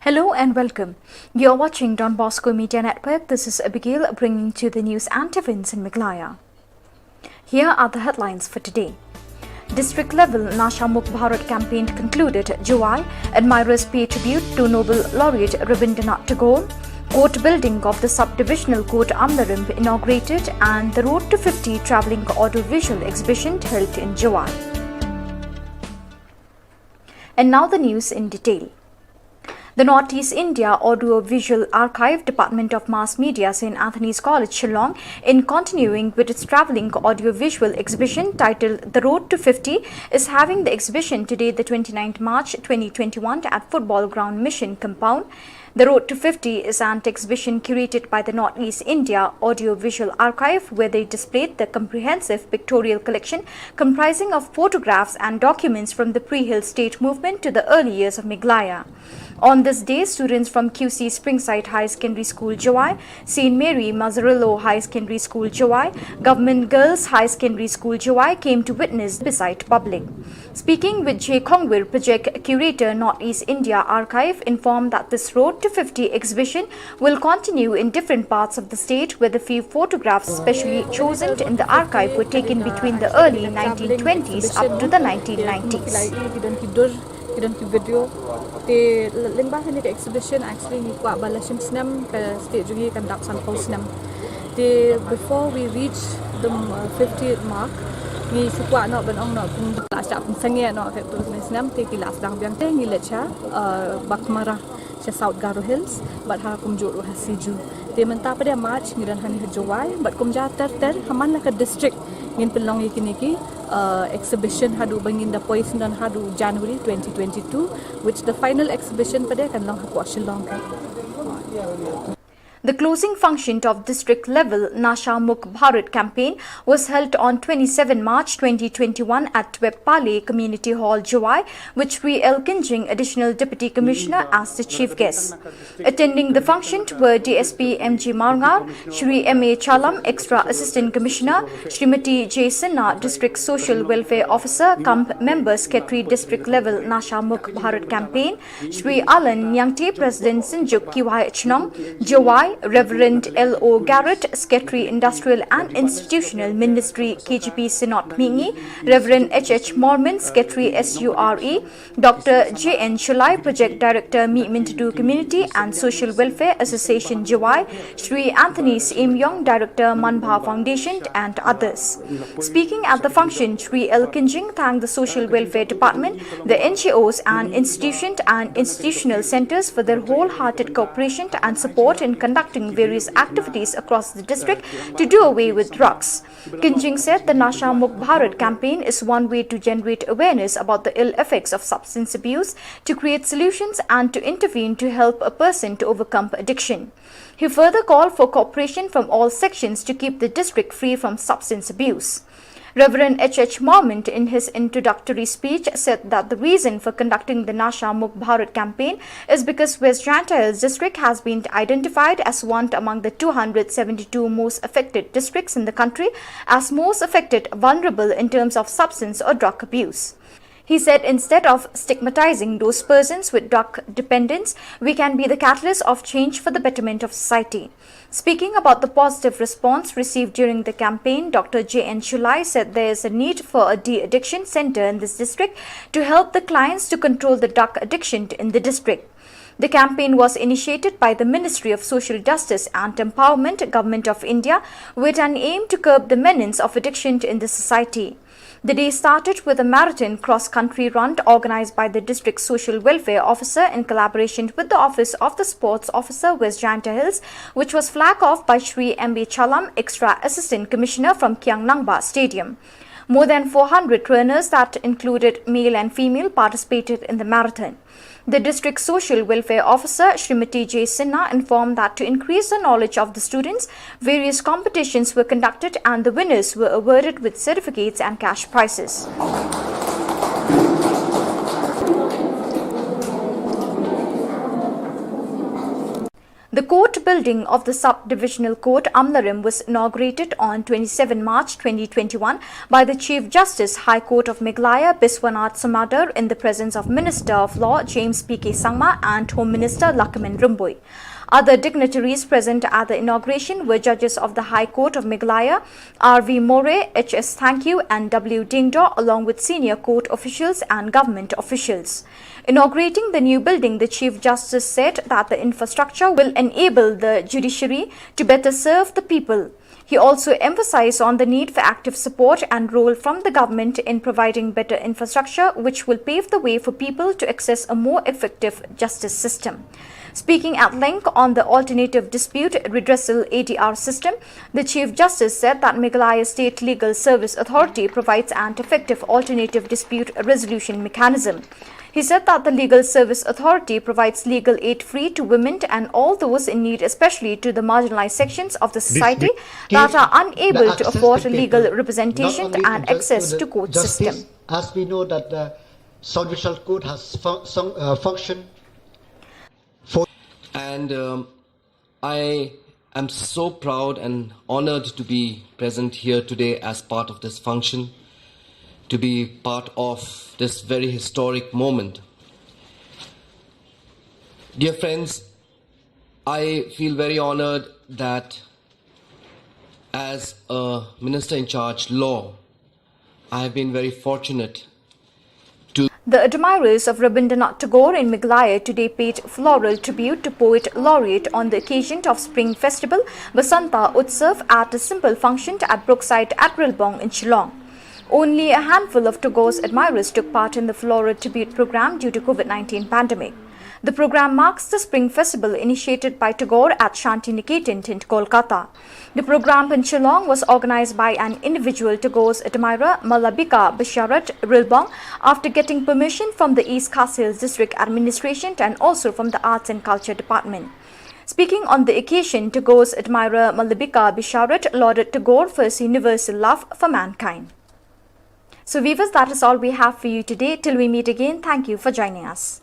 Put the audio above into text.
Hello and welcome. You're watching Don Bosco Media Network. This is Abigail bringing to the news and events in Meghalaya. Here are the headlines for today. District level Nasha Mukbari campaign concluded July. Admirers pay tribute to Nobel laureate Rabindranath Tagore. Court building of the subdivisional court Amlarim inaugurated, and the Road to 50 travelling audiovisual exhibition held in July. And now the news in detail. The Northeast India Audio-Visual Archive Department of Mass Media, St. Anthony's College, Shillong, in continuing with its travelling audiovisual exhibition titled The Road to 50, is having the exhibition today, the 29th March 2021 at Football Ground Mission Compound. The Road to 50 is an exhibition curated by the Northeast India Audio-Visual Archive, where they displayed the comprehensive pictorial collection comprising of photographs and documents from the pre-Hill state movement to the early years of Meghalaya. On this day, students from QC Springside High Secondary School, Jowai, St. Mary Mazzarillo High Secondary School, Jowai, Government Girls High Secondary School, Jowai came to witness beside public. Speaking with J. Kongwir, project curator, Northeast India Archive informed that this Road to 50 exhibition will continue in different parts of the state, where the few photographs specially chosen in the archive were taken between the early 1920s up to the 1990s. Kita video te lembah ni ke exhibition actually ni kuat balashim snam ke state juga conduct sample snam te before we reach the 50th mark ni suka nak benong nak pun tak pun sangat nak ke tu snam te kilas dang biang te ngi lecha bakmara se South Garo Hills but ha kum juru hasiju te menta pada March ngiran hani hajowai but kum jatar ter haman ke district ngin pelong iki exhibition hadu bangin da poison dan hadu January 2022, which the final exhibition pada akan long hakwa Shillong. The closing function of district-level Nasha Mukbari campaign was held on 27 March 2021 at Webpale Community Hall, Jowai, with Sri L. Kinjing, Additional Deputy Commissioner, as the chief guest. Attending the function were DSP M.G. Marngar, Sri M.A. Chalam, Extra Assistant Commissioner, Srimati J. Sinha, District Social Welfare Officer, Member Secretary District-level Nasha Mukbari campaign, Sri Alan Nyangte, President Sinjuk Kiwai Chnong, Jowai, Reverend L.O. Garrett, Secretary Industrial and Institutional Ministry, KGP Sinot Mingi, Reverend H.H. Mormon, Secretary SURE, Dr. J.N. Shulai, Project Director, Mi Mintudu Community and Social Welfare Association, Jowai, Sri Anthony Imyong, Director, Manbha Foundation, and others. Speaking at the function, Sri L. Kinjing thanked the Social Welfare Department, the NGOs and institutions and institutional centers for their wholehearted cooperation and support in conducting various activities across the district to do away with drugs. Kinjing said the Nasha Mukbari campaign is one way to generate awareness about the ill effects of substance abuse, to create solutions and to intervene to help a person to overcome addiction. He further called for cooperation from all sections to keep the district free from substance abuse. Reverend H.H. Mormon, in his introductory speech, said that the reason for conducting the Nasha Mukbari campaign is because West Jantile district has been identified as one among the 272 most affected districts in the country as most affected vulnerable in terms of substance or drug abuse. He said instead of stigmatizing those persons with drug dependence, we can be the catalyst of change for the betterment of society. Speaking about the positive response received during the campaign, Dr. J.N. Shulai said there is a need for a de-addiction center in this district to help the clients to control the drug addiction in the district. The campaign was initiated by the Ministry of Social Justice and Empowerment, Government of India, with an aim to curb the menace of addiction in the society. The day started with a marathon cross-country run organized by the District Social Welfare Officer in collaboration with the Office of the Sports Officer, West Jantile Hills, which was flagged off by Sri M.B. Chalam, Extra Assistant Commissioner from Kiang Nangba Stadium. More than 400 runners that included male and female participated in the marathon. The District Social Welfare Officer, Srimati J. Sinha, informed that to increase the knowledge of the students, various competitions were conducted and the winners were awarded with certificates and cash prizes. The court building of the Sub-Divisional Court Amlarim was inaugurated on 27 March 2021 by the Chief Justice High Court of Meghalaya Biswanath Samadar in the presence of Minister of Law James P.K. Sangma and Home Minister Lakamin Rumboi. Other dignitaries present at the inauguration were judges of the High Court of Meghalaya, R.V. More, H.S. Thank You and W. Dingdo, along with senior court officials and government officials. Inaugurating the new building, the Chief Justice said that the infrastructure will enable the judiciary to better serve the people. He also emphasized on the need for active support and role from the government in providing better infrastructure, which will pave the way for people to access a more effective justice system. Speaking at length on the Alternative Dispute Redressal ADR system, the Chief Justice said that Meghalaya State Legal Service Authority provides an effective alternative dispute resolution mechanism. He said that the Legal Service Authority provides legal aid free to women and all those in need, especially to the marginalized sections of the society that are unable to afford legal representation and access to court system. As we know that the Sub-Divisional Court has functioned for... And I am so proud and honored to be present here today as part of this function, to be part of this very historic moment. Dear friends, I feel very honored that as a Minister in charge law, I have been very fortunate to... The admirers of Rabindranath Tagore in Meghalaya today paid floral tribute to Poet Laureate on the occasion of Spring Festival Basanta Utsav at a simple function at Brookside at Rilbong in Shillong. Only a handful of Tagore's admirers took part in the Floral Tribute program due to COVID-19 pandemic. The program marks the Spring Festival initiated by Tagore at Shanti Niketan in Kolkata. The program in Shillong was organized by an individual Tagore's admirer, Malabika Bisharat Rilbong, after getting permission from the East Kashil District Administration and also from the Arts and Culture Department. Speaking on the occasion, Tagore's admirer Malabika Bisharat lauded Tagore for his universal love for mankind. So viewers, that is all we have for you today. Till we meet again, thank you for joining us.